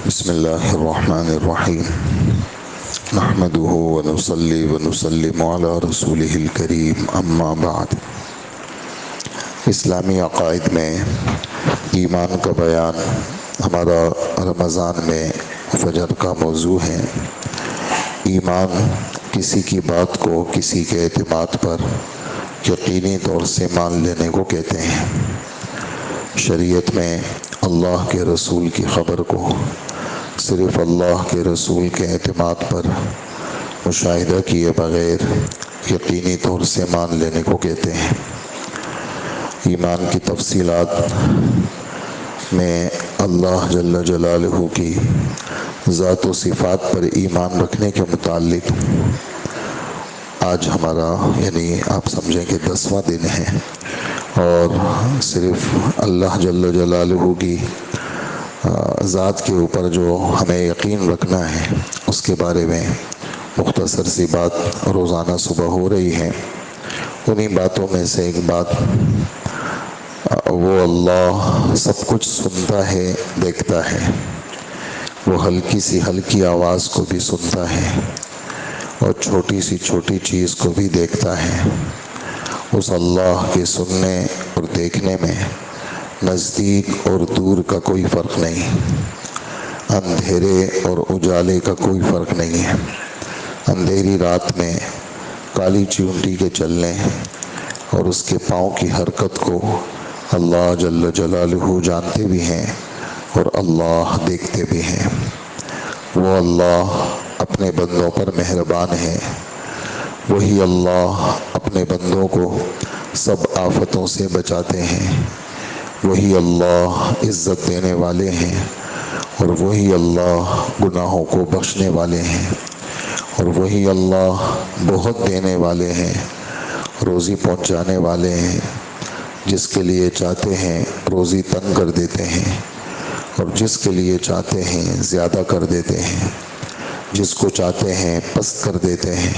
بسم الله الرحمن الرحيم نحمده ونصلي ونسلم على رسوله الكريم اما بعد۔ اسلامی عقائد میں ایمان کا بیان ہمارا رمضان میں فجر کا موضوع ہے۔ ایمان کسی کی بات کو کسی کے اعتماد پر یقینی طور سے مان لینے کو کہتے ہیں۔ شریعت میں اللہ کے رسول کی خبر کو صرف اللہ کے رسول کے اعتماد پر مشاہدہ کیے بغیر یقینی طور سے مان لینے کو کہتے ہیں۔ ایمان کی تفصیلات میں اللہ جل جلالہ کی ذات و صفات پر ایمان رکھنے کے متعلق آج ہمارا آپ سمجھیں کہ 10واں دن ہے، اور صرف اللہ جل جلالہ کی ذات کے اوپر جو ہمیں یقین رکھنا ہے اس کے بارے میں مختصر سی بات روزانہ صبح ہو رہی ہے۔ انہی باتوں میں سے ایک بات، وہ اللہ سب کچھ سنتا ہے، دیکھتا ہے، وہ ہلکی آواز کو بھی سنتا ہے اور چھوٹی چیز کو بھی دیکھتا ہے۔ اس اللہ کے سننے اور دیکھنے میں نزدیک اور دور کا کوئی فرق نہیں، اندھیرے اور اجالے کا کوئی فرق نہیں ہے۔ اندھیری رات میں کالی چیونٹی کے چلنے اور اس کے پاؤں کی حرکت کو اللہ جل جلالہ جانتے بھی ہیں اور اللہ دیکھتے بھی ہیں۔ وہ اللہ اپنے بندوں پر مہربان ہے۔ وہی اللہ اپنے بندوں کو سب آفتوں سے بچاتے ہیں۔ وہی اللہ عزت دینے والے ہیں، اور وہی اللہ گناہوں کو بخشنے والے ہیں، اور وہی اللہ بہت دینے والے ہیں، روزی پہنچانے والے ہیں۔ جس کے لیے چاہتے ہیں روزی تنگ کر دیتے ہیں، اور جس کے لیے چاہتے ہیں زیادہ کر دیتے ہیں۔ جس کو چاہتے ہیں پست کر دیتے ہیں،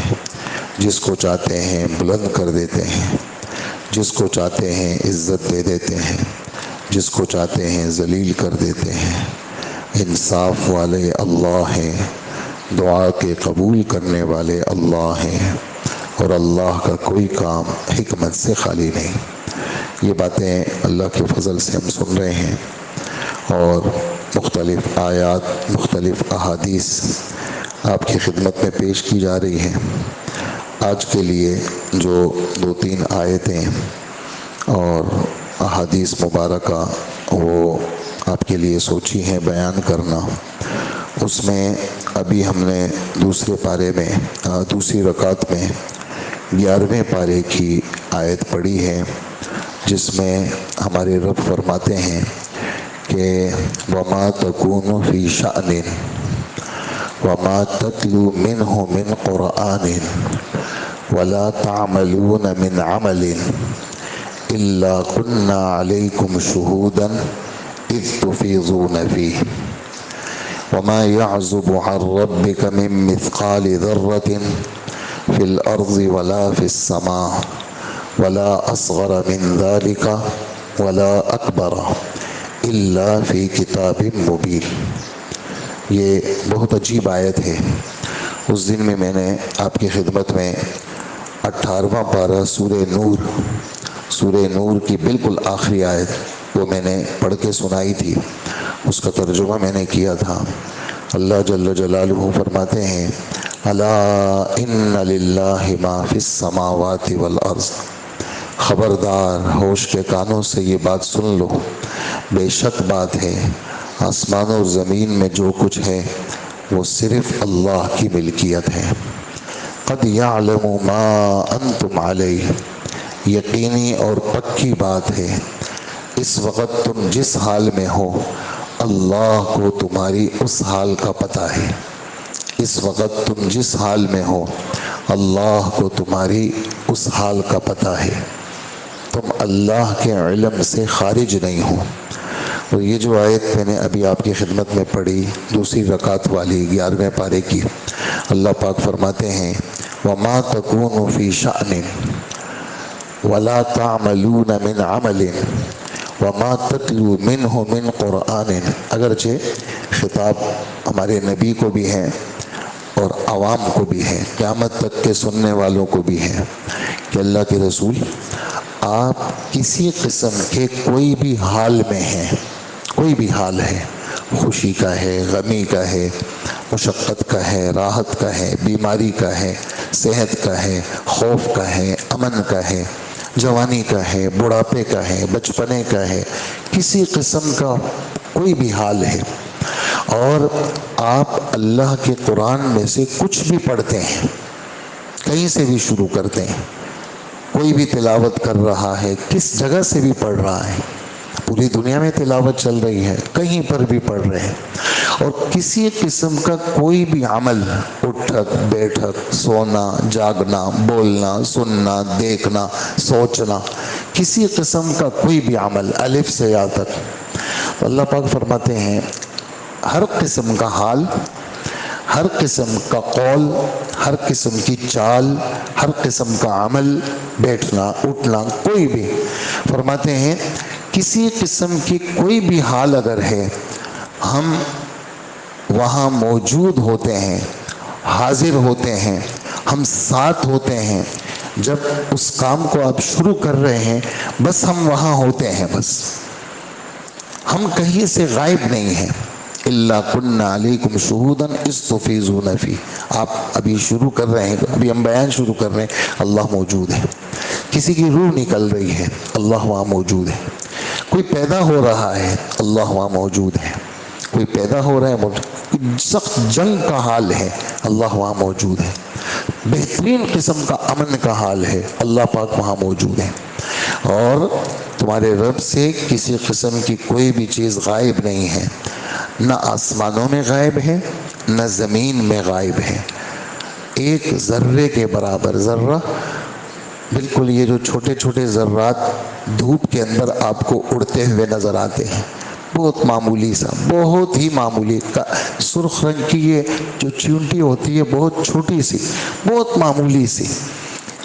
جس کو چاہتے ہیں بلند کر دیتے ہیں، جس کو چاہتے ہیں عزت دے دیتے ہیں، جس کو چاہتے ہیں ذلیل کر دیتے ہیں۔ انصاف والے اللہ ہیں، دعا کے قبول کرنے والے اللہ ہیں، اور اللہ کا کوئی کام حکمت سے خالی نہیں۔ یہ باتیں اللہ کے فضل سے ہم سن رہے ہیں، اور مختلف آیات، مختلف احادیث آپ کی خدمت میں پیش کی جا رہی ہیں۔ آج کے لیے جو 2-3 آیتیں اور احادیث مبارکہ وہ آپ کے لیے سوچی ہیں بیان کرنا، اس میں ابھی ہم نے دوسرے پارے میں دوسری رکعت میں 11ویں پارے کی آیت پڑھی ہے، جس میں ہمارے رب فرماتے ہیں کہ وَمَا تَكُونُ فِي شَأْنٍ وَمَا تَتْلُو مِنْهُ مِنْ قُرْآنٍ وَلَا تَعْمَلُونَ مِنْ عَمَلٍ إِلَّا كُنَّا عَلَيْكُمْ شُهُودًا إِذْ تُفِيضُونَ فِيهِ وَمَا يَعْزُبُ عَنْ رَبِّكَ مِنْ مِثْقَالِ ذَرَّةٍ فِي الْأَرْضِ وَلَا فِي السَّمَاءِ وَلَا أَصْغَرَ مِنْ ذَلِكَ وَلَا أَكْبَرَ إِلَّا فِي كِتَابٍ مُبِينٍ۔ یہ بہت عجیب آیت ہے۔ اس دن میں میں نے آپ کی خدمت میں 18واں پارہ سورہ نور کی بالکل آخری آیت وہ میں نے پڑھ کے سنائی تھی، اس کا ترجمہ میں نے کیا تھا۔ اللہ جل جلالہ فرماتے ہیں الا ان للہ ما فی السماوات والارض، خبردار، ہوش کے کانوں سے یہ بات سن لو، بے شک بات ہے آسمان اور زمین میں جو کچھ ہے وہ صرف اللہ کی ملکیت ہے۔ قد یعلم ما انتم علیہ، یقینی اور پکی بات ہے اس وقت تم جس حال میں ہو اللہ کو تمہاری اس حال کا پتہ ہے۔ اس وقت تم جس حال میں ہو اللہ کو تمہاری اس حال کا پتہ ہے، تم اللہ کے علم سے خارج نہیں ہو۔ اور یہ جو آیت میں نے ابھی آپ کی خدمت میں پڑھی دوسری رکعت والی 11ویں پارے کی، اللہ پاک فرماتے ہیں وَمَا تَكُونُ فِي شَأْنٍ وَلَا تَعْمَلُونَ مِنْ عَمَلٍ وما تتلو منہ من قرآن، اگرچہ خطاب ہمارے نبی کو بھی ہے اور عوام کو بھی ہے، قیامت تک کے سننے والوں کو بھی ہے کہ اللہ کے رسول آپ کسی قسم کے کوئی بھی حال میں ہیں، کوئی بھی حال ہے، خوشی کا ہے، غمی کا ہے، مشقت کا ہے، راحت کا ہے، بیماری کا ہے، صحت کا ہے، خوف کا ہے، امن کا ہے، جوانی کا ہے، بڑھاپے کا ہے، بچپنے کا ہے، کسی قسم کا کوئی بھی حال ہے، اور آپ اللہ کے قرآن میں سے کچھ بھی پڑھتے ہیں، کہیں سے بھی شروع کرتے ہیں، کوئی بھی تلاوت کر رہا ہے، کس جگہ سے بھی پڑھ رہا ہے، پوری دنیا میں تلاوت چل رہی ہے، کہیں پر بھی پڑھ رہے ہیں، اور کسی قسم کا کوئی بھی عمل، اٹھک بیٹھک، سونا جاگنا، بولنا سننا، دیکھنا سوچنا، کسی قسم کا کوئی بھی عمل الف سے یا تک، اللہ پاک فرماتے ہیں ہر قسم کا حال، ہر قسم کا قول، ہر قسم کی چال، ہر قسم کا عمل، بیٹھنا اٹھنا کوئی بھی، فرماتے ہیں کسی قسم کی کوئی بھی حال اگر ہے، ہم وہاں موجود ہوتے ہیں، حاضر ہوتے ہیں، ہم ساتھ ہوتے ہیں، جب اس کام کو آپ شروع کر رہے ہیں بس ہم وہاں ہوتے ہیں، بس ہم کہیں سے غائب نہیں ہیں، اِلَّا كُنَّا عَلَيْكُمْ شُهُودًا إِذْ تُفِيضُونَ فِيهِ، آپ ابھی شروع کر رہے ہیں، ابھی ہم بیان شروع کر رہے ہیں، اللہ موجود ہے، کسی کی روح نکل رہی ہے، اللہ وہاں موجود ہے، کوئی پیدا ہو رہا ہے، اللہ وہاں موجود ہے، کوئی پیدا ہو رہا ہے، سخت جنگ کا حال ہے، اللہ وہاں موجود ہے، بہترین قسم کا امن کا حال ہے، اللہ پاک وہاں موجود ہے، اور تمہارے رب سے کسی قسم کی کوئی بھی چیز غائب نہیں ہے، نہ آسمانوں میں غائب ہے، نہ زمین میں غائب ہے، ایک ذرے کے برابر، ذرہ بالکل یہ جو چھوٹے چھوٹے ذرات دھوپ کے اندر آپ کو اڑتے ہوئے نظر آتے ہیں، بہت معمولی سا، بہت ہی معمولی، سرخ رنگ کی یہ جو چیونٹی ہوتی ہے بہت چھوٹی سی، بہت معمولی سی،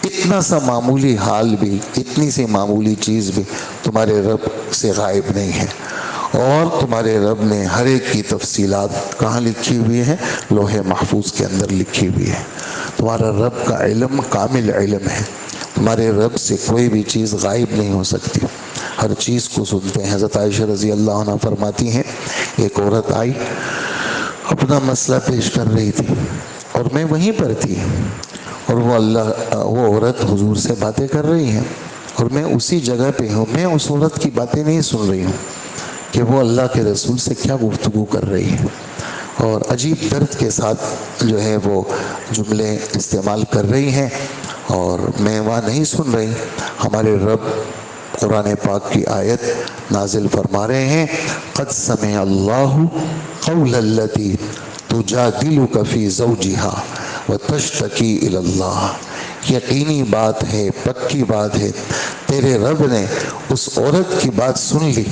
اتنا سا معمولی حال بھی، اتنی سی معمولی چیز بھی تمہارے رب سے غائب نہیں ہے، اور تمہارے رب نے ہر ایک کی تفصیلات کہاں لکھی ہوئی ہے؟ لوح محفوظ کے اندر لکھی ہوئی ہے، تمہارا رب کا علم کامل علم ہے، تمہارے رب سے کوئی بھی چیز غائب نہیں ہو سکتی، ہر چیز کو سنتے ہیں۔ حضرت عائشہ رضی اللہ عنہ فرماتی ہیں ایک عورت آئی اپنا مسئلہ پیش کر رہی تھی اور میں وہیں پر تھی، اور وہ عورت حضور سے باتیں کر رہی ہے اور میں اسی جگہ پہ ہوں، میں اس عورت کی باتیں نہیں سن رہی ہوں کہ وہ اللہ کے رسول سے کیا گفتگو کر رہی ہے، اور عجیب درد کے ساتھ جو ہے وہ جملے استعمال کر رہی ہیں، اور میں وہاں نہیں سن رہی۔ ہمارے رب قرآن پاک کی آیت نازل فرما رہے ہیں، قد سمع اللہ قول التی تجادلک فی زوجہا وتشتکی الی اللہ، یقینی بات ہے، پکی بات ہے، تیرے رب نے اس عورت کی بات سن لی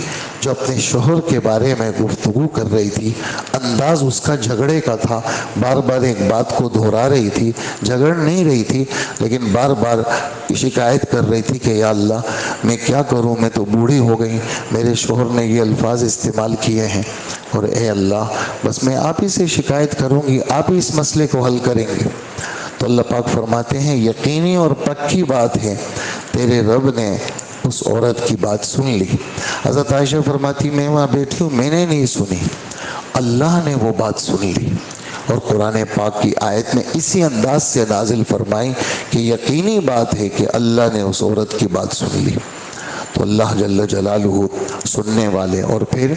جو اپنے شوہر کے بارے میں گفتگو کر رہی تھی، انداز اس کا جھگڑے کا تھا، بار بار ایک بات کو دہرا رہی تھی، جھگڑ نہیں رہی تھی لیکن بار بار شکایت کر رہی تھی کہ یا اللہ میں کیا کروں، میں تو بوڑھی ہو گئی، میرے شوہر نے یہ الفاظ استعمال کیے ہیں، اور اے اللہ بس میں آپ ہی سے شکایت کروں گی، آپ ہی اس مسئلے کو حل کریں گے۔ تو اللہ پاک فرماتے ہیں یقینی اور پکی بات ہے، تیرے رب نے اس عورت کی بات سن لی۔ حضرت عائشہ فرماتی میں وہاں بیٹھی ہوں، میں نے نہیں سنی، اللہ نے وہ بات سن لی، اور قرآن پاک کی آیت میں اسی انداز سے نازل فرمائی کہ یقینی بات ہے کہ اللہ نے اس عورت کی بات سن لی۔ تو اللہ جل جلالہ سننے والے۔ اور پھر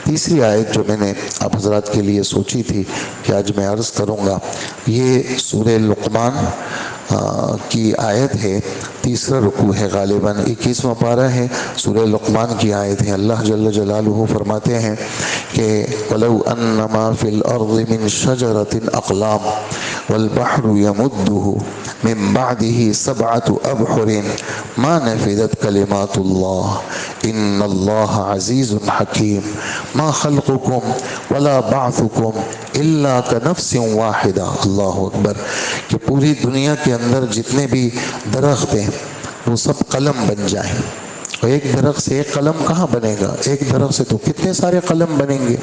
تیسری آیت جو میں نے آپ حضرات کے لیے سوچی تھی کہ آج میں عرض کروں گا، یہ سورہ لقمان کی آیت ہے، تیسرا رکوع ہے، غالباً 21واں پارہ ہے، سورہ لقمان کی آیت ہے۔ اللہ جل جلالہ فرماتے ہیں کہ وَلَوْ أَنَّ مَا فِي الْأَرْضِ مِنْ شَجَرَةٍ أَقْلَامٌ وَالْبَحْرُ يَمُدُّهُ مِنْ بَعْدِهِ سَبْعَةُ أَبْحُرٍ مَا نَفِذَتْ كَلِمَاتُ اللَّهِ إِنَّ اللَّهَ عَزِيزٌ حَكِيمٌ مَا خَلْقُكُمْ وَلَا بَعْثُكُمْ إِلَّا كَنَفْسٍ وَاحِدَةٍ۔ اللہ اکبر، کہ پوری دنیا کے اندر جتنے بھی درخت ہیں وہ سب قلم بن جائیں، اور ایک درخت سے ایک قلم کہاں بنے گا؟ ایک درخت سے تو کتنے سارے قلم بنیں گے،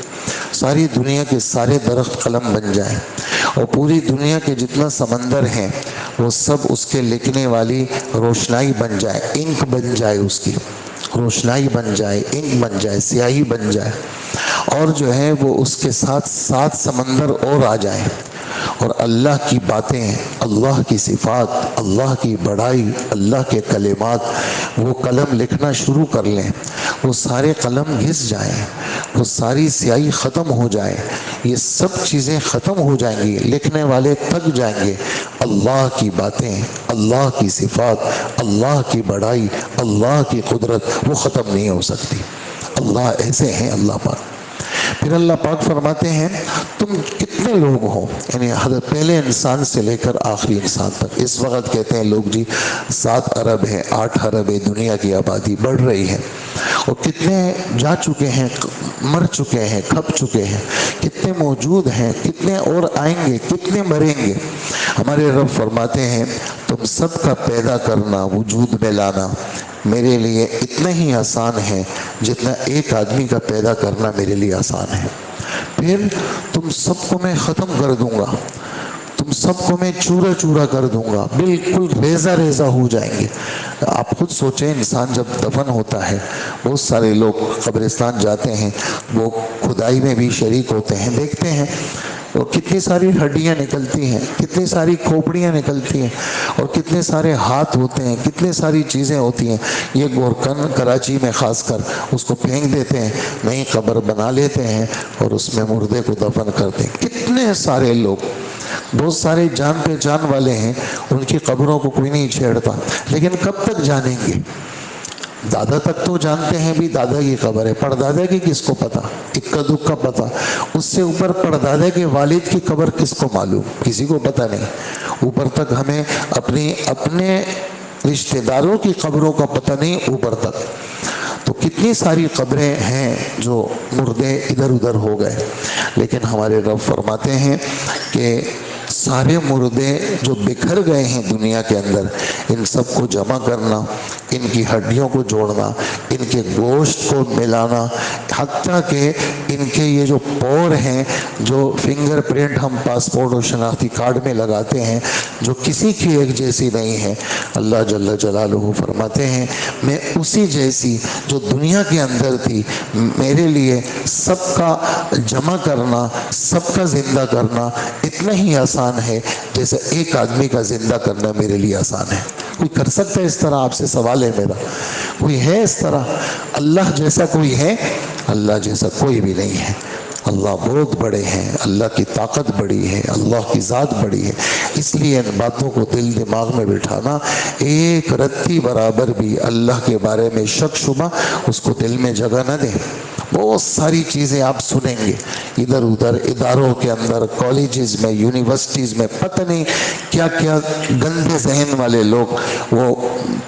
ساری دنیا کے سارے درخت قلم بن جائیں، اور پوری دنیا کے جتنا سمندر ہیں وہ سب اس کے لکھنے والی روشنائی بن جائے، انک بن جائے، اس کی روشنائی بن جائے، انک بن جائے، سیاہی بن جائے، اور جو ہے وہ اس کے ساتھ 7 سمندر اور آ جائیں، اور اللہ کی باتیں، اللہ کی صفات، اللہ کی بڑائی، اللہ کے کلمات وہ قلم لکھنا شروع کر لیں، وہ سارے قلم گھس جائیں، وہ ساری سیاہی ختم ہو جائے، یہ سب چیزیں ختم ہو جائیں گی، لکھنے والے تھک جائیں گے، اللہ کی باتیں، اللہ کی صفات، اللہ کی بڑائی، اللہ کی قدرت وہ ختم نہیں ہو سکتی۔ اللہ ایسے ہیں اللہ پاک۔ پھر اللہ پاک فرماتے ہیں تم کتنے لوگ ہو، یعنی حضرت پہلے انسان سے لے کر آخری انسان تک، اس وقت کہتے ہیں لوگ جی 7 ارب ہے، 8 ارب ہے، دنیا کی آبادی بڑھ رہی ہے، اور کتنے جا چکے ہیں، مر چکے ہیں، کھپ چکے ہیں، کتنے موجود ہیں، کتنے اور آئیں گے، کتنے مریں گے۔ ہمارے رب فرماتے ہیں تم سب کا پیدا کرنا، وجود میں لانا میرے لیے اتنا ہی آسان ہے جتنا ایک آدمی کا پیدا کرنا میرے لیے آسان ہے۔ پھر تم سب کو میں ختم کر دوں گا، تم سب کو میں چورا چورا کر دوں گا، بالکل ریزہ ریزہ ہو جائیں گے۔ آپ خود سوچیں، انسان جب دفن ہوتا ہے، بہت سارے لوگ قبرستان جاتے ہیں، وہ کھدائی میں بھی شریک ہوتے ہیں، دیکھتے ہیں اور کتنی ساری ہڈیاں نکلتی ہیں، کتنی ساری کھوپڑیاں نکلتی ہیں، اور کتنے سارے ہاتھ ہوتے ہیں، کتنے ساری چیزیں ہوتی ہیں۔ یہ گورکن کراچی میں خاص کر اس کو پھینک دیتے ہیں، نئی قبر بنا لیتے ہیں اور اس میں مردے کو دفن کرتے ہیں۔ کتنے سارے لوگ، بہت سارے جان پہچان والے ہیں، ان کی قبروں کو کوئی نہیں چھیڑتا، لیکن کب تک جانیں گے؟ دادا تک تو جانتے ہیں بھی دادا کی قبر ہے، پردادا کی کس کو پتا، اکا دکا پتا، اس سے اوپر پردادا کے والد کی قبر کس کو معلوم، کسی کو پتا نہیں۔ اوپر تک ہمیں اپنے رشتہ داروں کی قبروں کا پتہ نہیں، اوپر تک تو کتنی ساری قبریں ہیں جو مردے ادھر ادھر ہو گئے، لیکن ہمارے رب فرماتے ہیں کہ سارے مردے جو بکھر گئے ہیں دنیا کے اندر، ان سب کو جمع کرنا، ان کی ہڈیوں کو جوڑنا، ان کے گوشت کو ملانا، حتیٰ کہ ان کے یہ جو پور ہیں، جو فنگر پرنٹ ہم پاسپورٹ اور شناختی کارڈ میں لگاتے ہیں، جو کسی کی ایک جیسی نہیں ہے، اللہ جل جلالہ فرماتے ہیں میں اسی جیسی جو دنیا کے اندر تھی، میرے لیے سب کا جمع کرنا، سب کا زندہ کرنا اتنا ہی آسان ہے جیسے ایک آدمی کا زندہ کرنا میرے لیے آسان ہے۔ کوئی کر سکتا ہے اس طرح؟ آپ سے سوال ہے میرا، کوئی ہے اس طرح؟ اللہ جیسا کوئی ہے؟ اللہ جیسا کوئی بھی نہیں ہے۔ اللہ بہت بڑے ہیں، اللہ کی طاقت بڑی ہے، اللہ کی ذات بڑی ہے، اس لیے ان باتوں کو دل دماغ میں بٹھانا، ایک رتی برابر بھی اللہ کے بارے میں شک شبہ اس کو دل میں جگہ نہ دیں۔ بہت ساری چیزیں آپ سنیں گے ادھر ادھر، اداروں کے اندر، کالجز میں، یونیورسٹیز میں، پتہ نہیں کیا کیا گندے ذہن والے لوگ وہ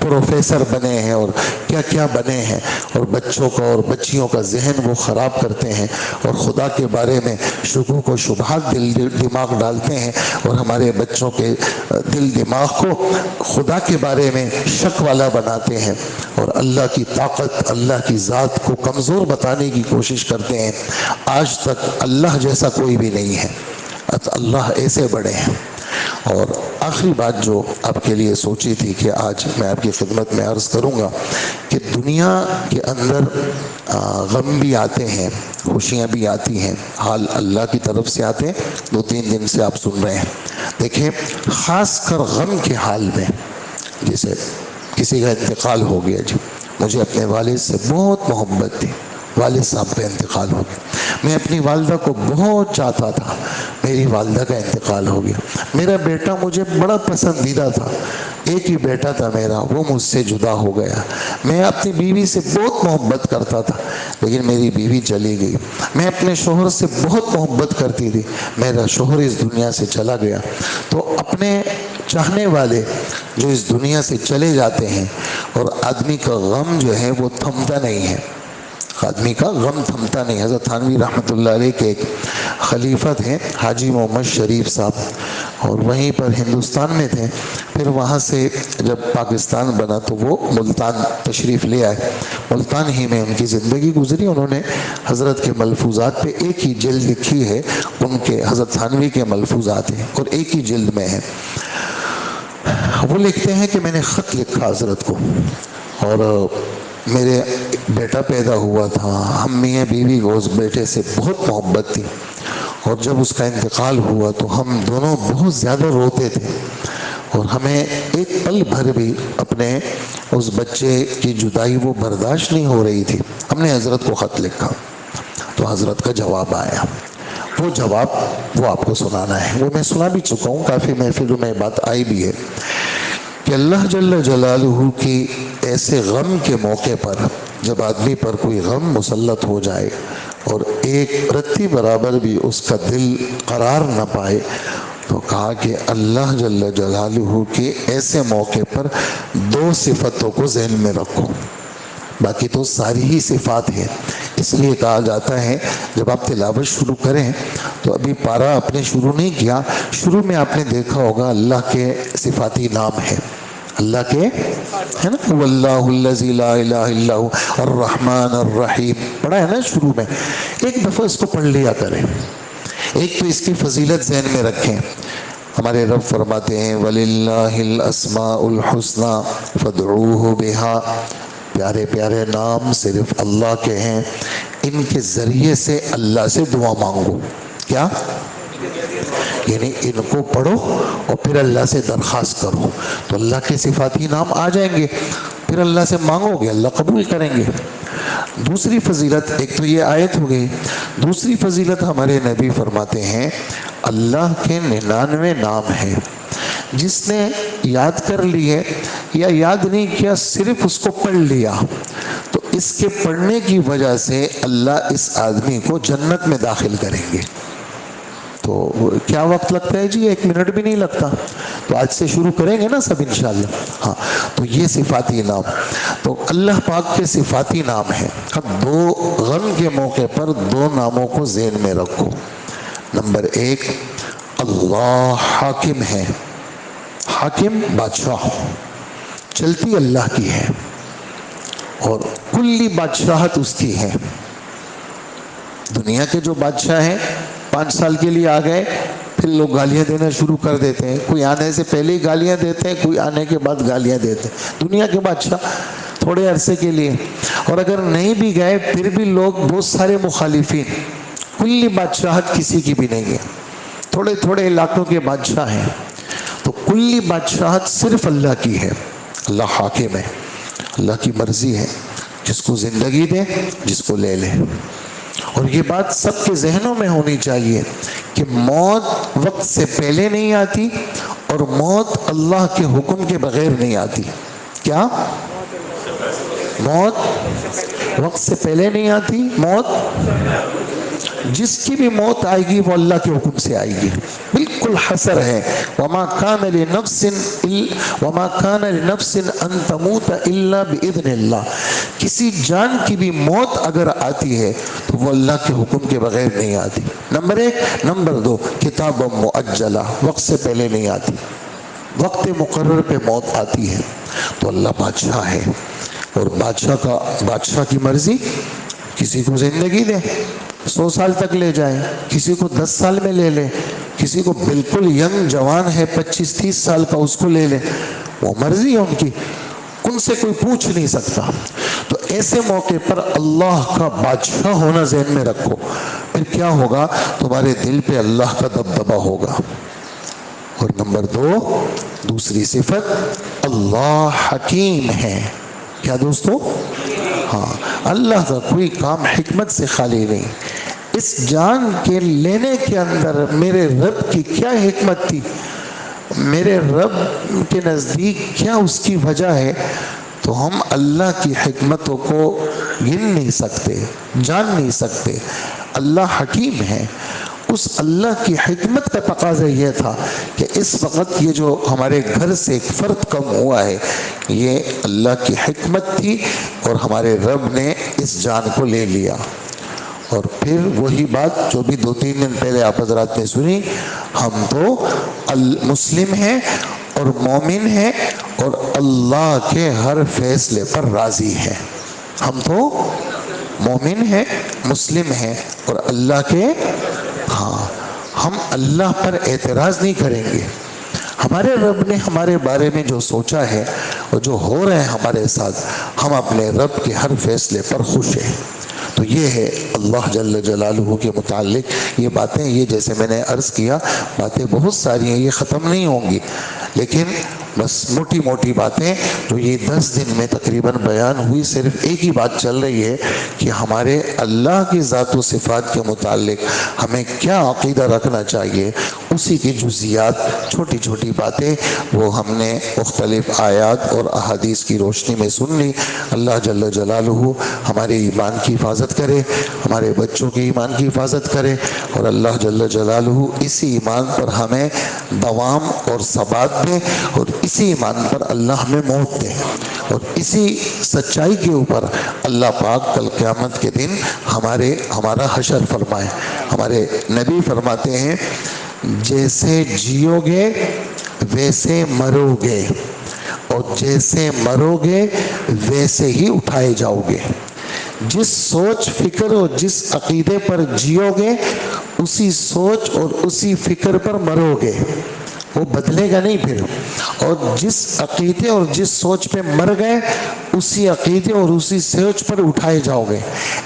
پروفیسر بنے ہیں اور کیا کیا بنے ہیں، اور بچوں کا اور بچیوں کا ذہن وہ خراب کرتے ہیں، اور خدا کے بارے میں شکوک و شبہات دل دماغ ڈالتے ہیں، اور ہمارے بچوں کے دل دماغ کو خدا کے بارے میں شک والا بناتے ہیں، اور اللہ کی طاقت، اللہ کی ذات کو کمزور بتانے کی کوشش کرتے ہیں۔ آج تک اللہ جیسا کوئی بھی نہیں ہے، اللہ ایسے بڑے ہیں۔ اور آخری بات جو آپ کے لیے سوچی تھی کہ آج میں آپ کی خدمت میں عرض کروں گا کہ دنیا کے اندر غم بھی آتے ہیں، خوشیاں بھی آتی ہیں، حال اللہ کی طرف سے آتے ہیں، 2-3 دن سے آپ سن رہے ہیں۔ دیکھیں، خاص کر غم کے حال میں، جیسے کسی کا انتقال ہو گیا، جی مجھے اپنے والد سے بہت محبت تھی، والد صاحب کا انتقال ہو گیا، میں اپنی والدہ کو بہت چاہتا تھا، میری والدہ کا انتقال ہو گیا، میرا بیٹا مجھے بڑا پسندیدہ تھا، ایک ہی بیٹا تھا میرا، وہ مجھ سے جدا ہو گیا، میں اپنی بیوی سے بہت محبت کرتا تھا لیکن میری بیوی چلی گئی، میں اپنے شوہر سے بہت محبت کرتی تھی، میرا شوہر اس دنیا سے چلا گیا۔ تو اپنے چاہنے والے جو اس دنیا سے چلے جاتے ہیں، اور آدمی کا غم جو ہے وہ تھمتا نہیں ہے، آدمی کا غم تھمتا نہیں۔ حضرت تھانوی رحمۃ اللہ علیہ کے ایک خلیفہ تھے حاجی محمد شریف صاحب، اور وہیں پر ہندوستان میں تھے. پھر وہاں سے جب پاکستان بنا تو وہ ملتان تشریف لے آئے. ملتان ہی میں ان کی زندگی گزری. انہوں نے حضرت کے ملفوظات پہ ایک ہی جلد لکھی ہے، ان کے حضرت تھانوی کے ملفوظات ہیں اور ایک ہی جلد میں ہے. وہ لکھتے ہیں کہ میں نے خط لکھا حضرت کو، اور میرے بیٹا پیدا ہوا تھا، ہم میاں بیوی کو اس بیٹے سے بہت محبت تھی، اور جب اس کا انتقال ہوا تو ہم دونوں بہت زیادہ روتے تھے، اور ہمیں ایک پل بھر بھی اپنے اس بچے کی جدائی وہ برداشت نہیں ہو رہی تھی. ہم نے حضرت کو خط لکھا تو حضرت کا جواب آیا. وہ جواب وہ آپ کو سنانا ہے، وہ میں سنا بھی چکا ہوں، کافی محفلوں میں بات آئی بھی ہے کہ اللہ جل جلالہ کی ایسے غم کے موقع پر جب آدمی پر کوئی غم مسلط ہو جائے اور ایک رتی برابر بھی اس کا دل قرار نہ پائے، تو کہا کہ اللہ جل جلالہ کے ایسے موقع پر دو صفتوں کو ذہن میں رکھو، باقی تو ساری ہی صفات ہیں. اس لیے کہا جاتا ہے جب آپ تلاوت شروع کریں تو ابھی پارہ آپ نے شروع نہیں کیا، شروع میں آپ نے دیکھا ہوگا اللہ کے صفاتی نام ہے، اللہ کے ہے نا، واللہ الذی لا الہ الا هو الرحمن الرحیم پڑھا ہے نا شروع میں. ایک دفعہ اس کو پڑھ لیا کریں. ایک تو اس کی فضیلت ذہن میں رکھیں. ہمارے رب فرماتے ہیں وَلِلَّهِ الْأَسْمَاءُ الْحُسْنَى فَادْعُوهُ بِهَا، پیارے پیارے نام صرف اللہ کے ہیں، ان کے ذریعے سے اللہ سے دعا مانگو. کیا یعنی ان کو پڑھو اور پھر اللہ سے درخواست کرو تو اللہ کے صفاتی نام آ جائیں گے، پھر اللہ سے مانگو گے اللہ قبول کریں گے. دوسری فضیلت، ایک تو یہ آیت ہو گئی، دوسری فضیلت ہمارے نبی فرماتے ہیں اللہ کے 99 نام ہیں، جس نے یاد کر لیے یا یاد نہیں کیا صرف اس کو پڑھ لیا تو اس کے پڑھنے کی وجہ سے اللہ اس آدمی کو جنت میں داخل کریں گے. تو کیا وقت لگتا ہے جی؟ 1 منٹ بھی نہیں لگتا. تو آج سے شروع کریں گے نا سب انشاءاللہ. ہاں تو یہ صفاتی نام، تو اللہ پاک کے صفاتی نام ہیں. اب دو غم کے موقع پر دو ناموں کو ذہن میں رکھو. نمبر 1 اللہ حاکم ہے، حاکم بادشاہ، چلتی اللہ کی ہے اور کلی بادشاہت اس کی ہے. دنیا کے جو بادشاہ ہیں 5 سال کے لیے آ گئے پھر لوگ گالیاں دینا شروع کر دیتے ہیں. کوئی آنے سے پہلے ہی گالیاں دیتے ہیں، کوئی آنے کے بعد گالیاں دیتے ہیں. دنیا کے بادشاہ تھوڑے عرصے کے لیے، اور اگر نہیں بھی گئے پھر بھی لوگ بہت سارے مخالفین. کلی بادشاہت کسی کی بھی نہیں ہے، تھوڑے تھوڑے علاقوں کے بادشاہ ہیں. تو کلی بادشاہت صرف اللہ کی ہے. اللہ حاکم ہے، اللہ کی مرضی ہے، جس کو زندگی دے جس کو لے لے. اور یہ بات سب کے ذہنوں میں ہونی چاہیے کہ موت وقت سے پہلے نہیں آتی اور موت اللہ کے حکم کے بغیر نہیں آتی. کیا موت وقت سے پہلے نہیں آتی؟ موت جس کی بھی موت آئے گی وہ اللہ کے حکم سے آئے گی. بالکل حصر ہے وما كان لنفس ان تموت الا باذن اللہ. کسی جان کی بھی موت اگر آتی ہے تو وہ اللہ کے حکم کے بغیر نہیں آتی. نمبر 1. نمبر 2 کتاب مؤجلہ، وقت سے پہلے نہیں آتی، وقت مقرر پہ موت آتی ہے. تو اللہ بادشاہ ہے اور بادشاہ کی مرضی، کسی کو زندگی دے 100 سال تک لے جائے، کسی کو 10 سال میں لے لے، کسی کو بالکل ینگ جوان ہے 25-30 سال کا اس کو لے لے. وہ مرضی ہے ان کی، ان سے کوئی پوچھ نہیں سکتا. تو ایسے موقع پر اللہ کا بادشاہ ہونا ذہن میں رکھو. پھر کیا ہوگا؟ تمہارے دل پہ اللہ کا دبدبہ ہوگا. اور نمبر 2 دوسری صفت اللہ حکیم ہے. کیا دوستو؟ ہاں، اللہ کا کوئی کام حکمت سے خالی نہیں. اس جان کے لینے کے اندر میرے رب کی کیا حکمت تھی، میرے رب کے نزدیک کیا اس کی وجہ ہے، تو ہم اللہ کی حکمتوں کو گن نہیں سکتے، جان نہیں سکتے. اللہ حکیم ہے. اس اللہ کی حکمت کا تقاضا یہ تھا کہ اس وقت یہ جو ہمارے گھر سے ایک فرد کم ہوا ہے یہ اللہ کی حکمت تھی اور ہمارے رب نے اس جان کو لے لیا. اور پھر وہی بات جو بھی 2-3 دن پہلے آپ حضرات نے سنی، ہم تو مسلم ہیں اور مومن ہیں اور اللہ کے ہر فیصلے پر راضی ہیں. ہم تو مومن ہیں، مسلم ہیں اور اللہ کے، ہاں ہم اللہ پر اعتراض نہیں کریں گے. ہمارے رب نے ہمارے بارے میں جو سوچا ہے اور جو ہو رہا ہے ہمارے ساتھ، ہم اپنے رب کے ہر فیصلے پر خوش ہیں. تو یہ ہے اللہ جل جلالہ کے متعلق یہ باتیں. یہ جیسے میں نے عرض کیا، باتیں بہت ساری ہیں، یہ ختم نہیں ہوں گی، لیکن بس موٹی موٹی باتیں جو یہ 10 دن میں تقریباً بیان ہوئی. صرف ایک ہی بات چل رہی ہے کہ ہمارے اللہ کی ذات و صفات کے متعلق ہمیں کیا عقیدہ رکھنا چاہیے، اسی کی جزیات، چھوٹی چھوٹی باتیں وہ ہم نے مختلف آیات اور احادیث کی روشنی میں سن لی. اللہ جل جلالہ ہمارے ایمان کی حفاظت کرے، ہمارے بچوں کے ایمان کی حفاظت کرے، اور اللہ جل جلالہ اسی ایمان پر ہمیں دوام اور ثبات دے، اور اسی ایمان پر اللہ ہمیں موت دے، اور اسی سچائی کے اوپر اللہ پاک کل قیامت کے دن ہمارا حشر فرمائے. ہمارے نبی فرماتے ہیں جیسے جیو گے ویسے مرو گے، اور جیسے مرو گے ویسے ہی اٹھائے جاؤ گے. جس سوچ فکر اور جس عقیدے پر جیو گے اسی سوچ اور اسی فکر پر مرو گے، وہ بدلے گا نہیں پھر. اور جس عقیدے اور جس سوچ پہ مر گئے اسی عقیدے اور اسی سوچ پر اٹھائے جاؤ گے.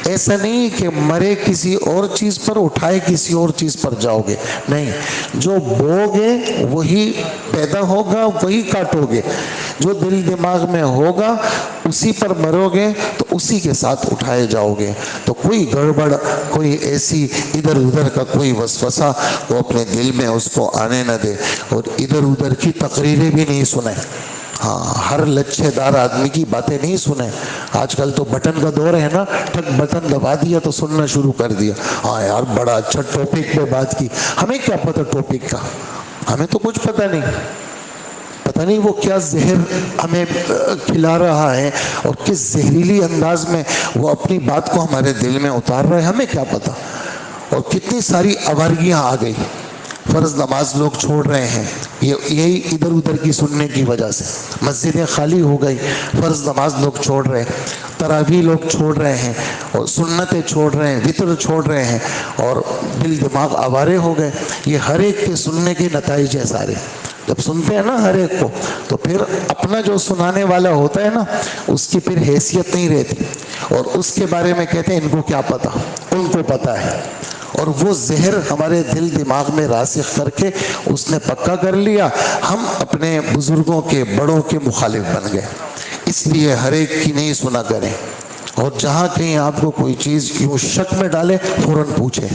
ایسا نہیں کہ مرے کسی اور چیز پر اٹھائے کسی اور چیز پر جاؤ گے، نہیں. جو بو گے وہی پیدا ہوگا، وہی کاٹو گے. جو دل دماغ میں ہوگا اسی پر مرو گے تو اسی کے ساتھ اٹھائے جاؤ گے. تو کوئی گڑبڑ، کوئی ایسی ادھر ادھر کا کوئی وسوسہ وہ اپنے دل میں اس کو آنے نہ دے، اور ادھر ادھر کی تقریریں بھی نہیں سنیں. ہاں، ہر لچھے دار آدمی کی باتیں نہیں سنیں. آج کل تو بٹن کا دور ہے نا، ٹھک بٹن دبا دیا تو سننا شروع کر دیا. ہاں یار بڑا اچھا ٹاپک پہ بات کی. ہمیں کیا پتہ ٹاپک کا، ہمیں تو کچھ پتہ نہیں. پتہ نہیں وہ کیا زہر ہمیں کھلا رہا ہے اور کس زہریلی انداز میں وہ اپنی بات کو ہمارے دل میں اتار رہا ہے، ہمیں کیا پتہ. اور کتنی ساری آوارگیاں آ گئی. فرض نماز لوگ چھوڑ رہے ہیں، یہی ادھر ادھر کی سننے کی وجہ سے. مسجدیں خالی ہو گئی، فرض نماز لوگ چھوڑ رہے ہیں، تراویح لوگ چھوڑ رہے ہیں، اور سنتیں چھوڑ رہے ہیں، وطر چھوڑ رہے ہیں، اور دل دماغ آوارے ہو گئے. یہ ہر ایک کے سننے کے نتائج ہیں سارے. جب سنتے ہیں نا ہر ایک کو، تو پھر اپنا جو سنانے والا ہوتا ہے نا اس کی پھر حیثیت نہیں رہتی، اور اس کے بارے میں کہتے ہیں ان کو کیا پتہ، ان کو پتہ ہے. اور وہ زہر ہمارے دل دماغ میں راسخ کر کے اس نے پکا کر لیا. ہم اپنے بزرگوں کے، بڑوں کے مخالف بن گئے. اس لیے ہر ایک کی نہیں سنا کریں، اور جہاں کہیں آپ کو کوئی چیز یوں شک میں ڈالے فوراً پوچھیں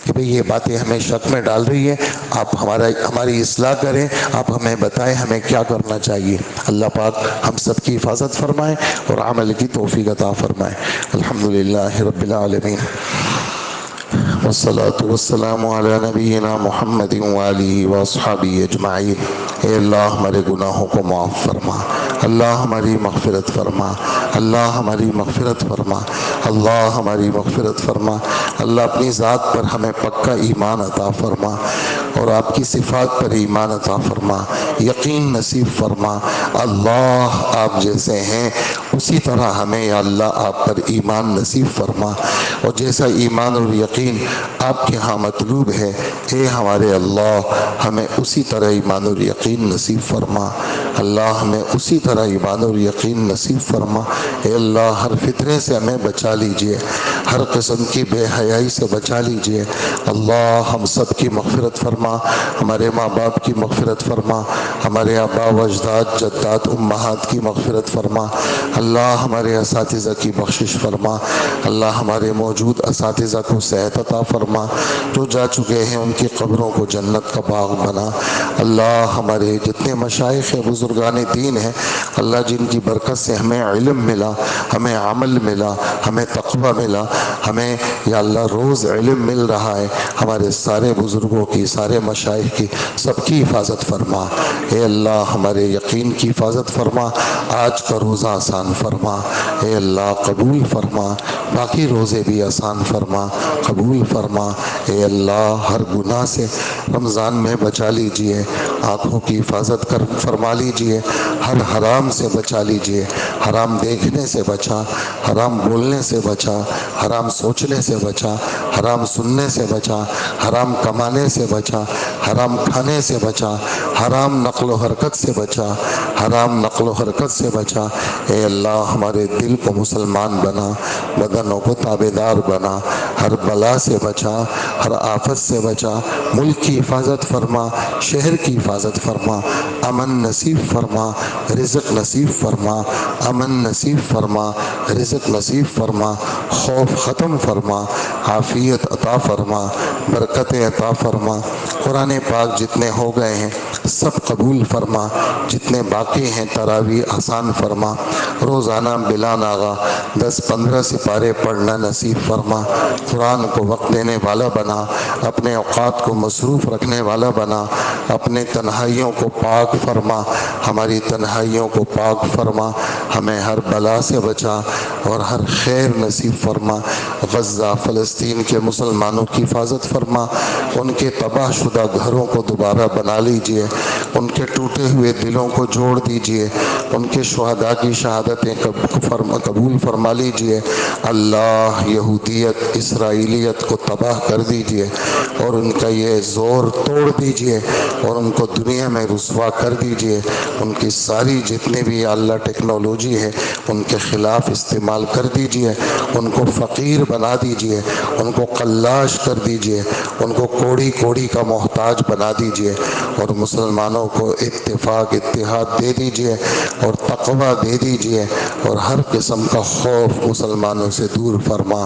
کہ بھئی یہ باتیں ہمیں شک میں ڈال رہی ہے، آپ ہماری اصلاح کریں، آپ ہمیں بتائیں ہمیں کیا کرنا چاہیے. اللہ پاک ہم سب کی حفاظت فرمائے اور عمل کی توفیق عطا فرمائے. الحمدللہ رب العالمین، والصلاة والسلام علی نبینا محمد وآلہ واصحابہ اجمعین. اے اللہ ہمارے گناہوں کو معاف فرما، اللہ ہماری مغفرت فرما، اللہ ہماری مغفرت فرما، اللہ ہماری مغفرت فرما. اللہ اپنی ذات پر ہمیں پکا ایمان عطا فرما، اور آپ کی صفات پر ایمان عطا فرما، یقین نصیب فرما. اللہ آپ جیسے ہیں اسی طرح ہمیں یا اللہ آپ پر ایمان نصیب فرما، اور جیسا ایمان اور یقین آپ کے ہاں مطلوب ہے اے ہمارے اللہ ہمیں اسی طرح ایمان اور یقین نصیب فرما. اللہ ہمیں اسی طرح ایمان اور یقین نصیب فرما. اے اللہ ہر فتنے سے ہمیں بچا لیجئے، ہر قسم کی بے حیائی سے بچا لیجئے. اللہ ہم سب کی مغفرت فرما، ہمارے ماں باپ کی مغفرت فرما، ہمارے آباء و اجداد جدات امہات کی مغفرت فرما. اللہ ہمارے اساتذہ کی بخشش فرما. اللہ ہمارے موجود اساتذہ کو صحت عطا فرما، جو جا چکے ہیں ان کی قبروں کو جنت کا باغ بنا. اللہ ہمارے جتنے مشائخ بزرگان دین ہیں، اللہ جن کی برکت سے ہمیں علم ملا، ہمیں عمل ملا، ہمیں تقوی ملا، ہمیں یا اللہ روز علم مل رہا ہے، ہمارے سارے بزرگوں کی، سارے مشائخ کی سب کی حفاظت فرما. اے اللہ ہمارے یقین کی حفاظت فرما، آج کا روزہ آسان آسان فرما، اے اللہ قبول فرما، باقی روزے بھی آسان فرما، قبول فرما، اے اللہ ہر گناہ سے رمضان میں بچا لیجئے، آنکھوں کی حفاظت فرما لیجئے، ہر حرام سے بچا لیجئے، حرام دیکھنے سے بچا، حرام بولنے سے بچا، حرام سوچنے سے بچا، حرام سننے سے بچا، حرام کمانے سے بچا، حرام کھانے سے بچا، حرام نقل و حرکت سے بچا، حرام نقل و حرکت سے بچا، اے اللہ ہمارے دل کو مسلمان بنا، بدنوں کو تابعدار بنا، ہر بلا سے بچا، ہر آفت سے بچا، ملک کی حفاظت فرما، شہر کی حفاظت فرما، امن نصیب فرما، رزق نصیب فرما، امن نصیب فرما، رزق نصیب فرما، خوف ختم فرما، عافیت عطا فرما، برکتیں عطا فرما۔ قرآن پاک جتنے ہو گئے ہیں سب قبول فرما، جتنے باقی ہیں تراویح آسان فرما، روزانہ بلا ناغہ 10-15 سپارے پڑھنا نصیب فرما، قرآن کو وقت دینے والا بنا، اپنے اوقات کو مصروف رکھنے والا بنا، اپنے تنہائیوں کو پاک فرما، ہماری تنہائیوں کو پاک فرما، ہمیں ہر بلا سے بچا اور ہر خیر نصیب فرما۔ غزہ فلسطین کے مسلمانوں کی حفاظت فرما، ان کے تباہ شدہ گھروں کو دوبارہ بنا لیجئے، ان کے ٹوٹے ہوئے دلوں کو جوڑ دیجئے، ان کے شہداء کی شہادتیں قبول فرما لیجئے۔ اللہ یہودیت اسرائیلیت کو تباہ کر دیجئے اور ان کا یہ زور توڑ دیجئے اور ان کو دنیا میں رسوا کر دیجئے، ان کی ساری جتنی بھی اللہ ٹیکنالوجی ہے ان کے خلاف استعمال کر دیجئے، ان کو فقیر بنا دیجئے، ان کو قلاش کر دیجئے، ان کو کوڑی کوڑی کا محتاج بنا دیجئے اور مسلمانوں کو اتفاق اتحاد دے دیجئے اور تقوی دے دیجئے اور ہر قسم کا خوف مسلمانوں سے دور فرما۔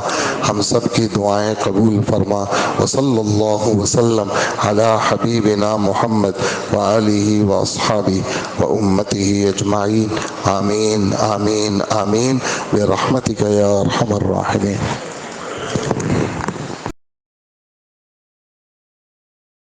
ہم سب کی دعائیں قبول فرما۔ وصلی اللہ وسلم علی حبیبنا محمد وآلہ واصحابہ وامتہ اجمعین، آمین آمین آمین برحمتک یا ارحم الراحمین۔